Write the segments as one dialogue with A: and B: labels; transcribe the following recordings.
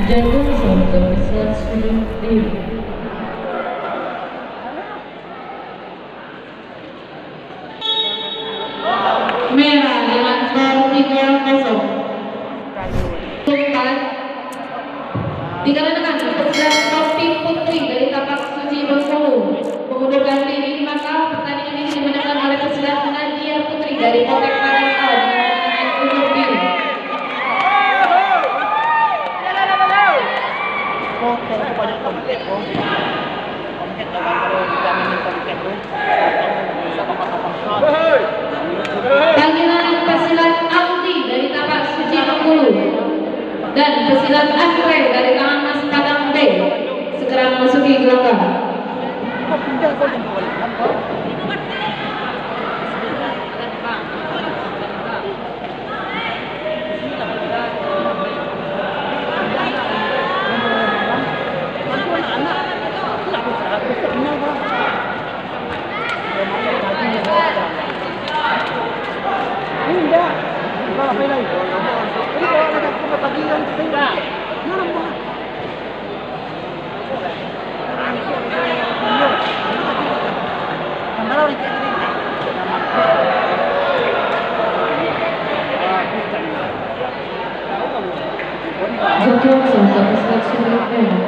A: Jagung Soto Pesawat Sudut Diri. Merah dengan skor 3-0. Dikarenakan pesilat Topi Putri dari Tapak Suci Bengkulu mengundurkan diri, maka pertandingan ini dimenangkan oleh pesilat Nadia Putri dari Kotek Parangkau dengan undur diri. Panggilan pesilat Audi dari Tapak Suci Bengkulu dan pesilat Andre dari Tangan Mas Padang B segera memasuki gelanggang. Jagung Soto Pesawat Sudut Diri.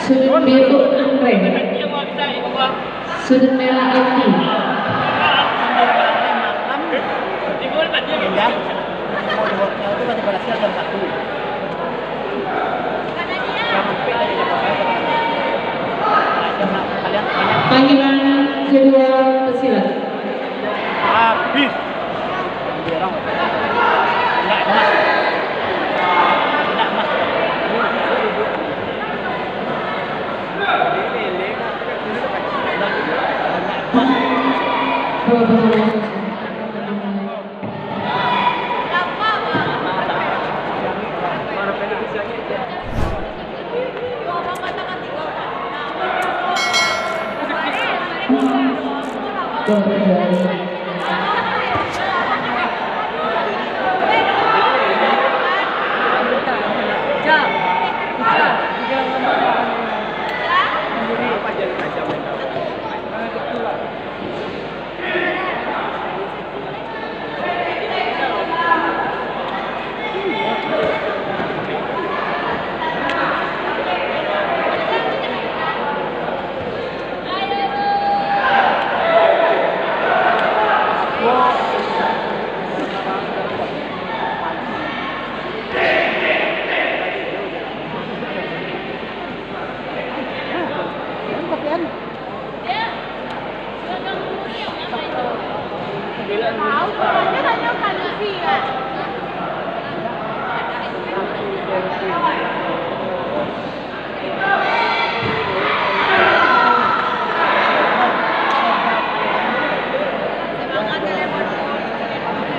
A: Sudut biru Andre, sudut merah Audi. Panggilan kedua pesilat.
B: Habis.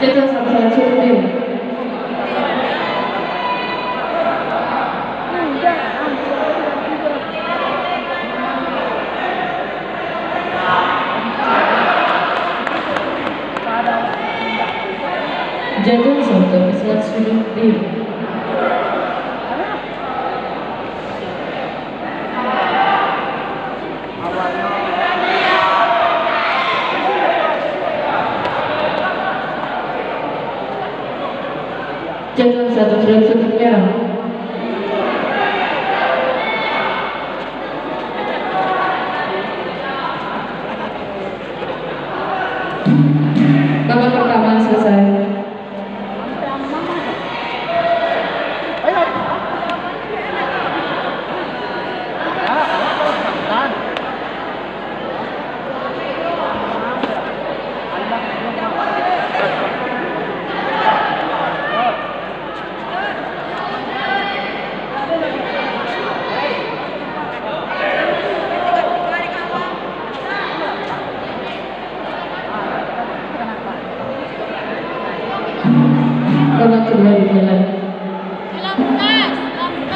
B: Jagung Soto Sudut Diri. Jagung Soto Pesawat Sudut Diri. Jagung Soto Sudut Merah. Babak pertama selesai. Babak kedua dimulai.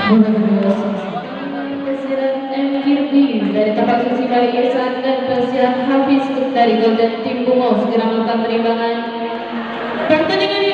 B: Babak kedua selesai.
A: dari tapak suci Bali Ihsan dan pesilat Hafiz dari Golden Tim Bungo segera melakukan perimbangan pertandingan ini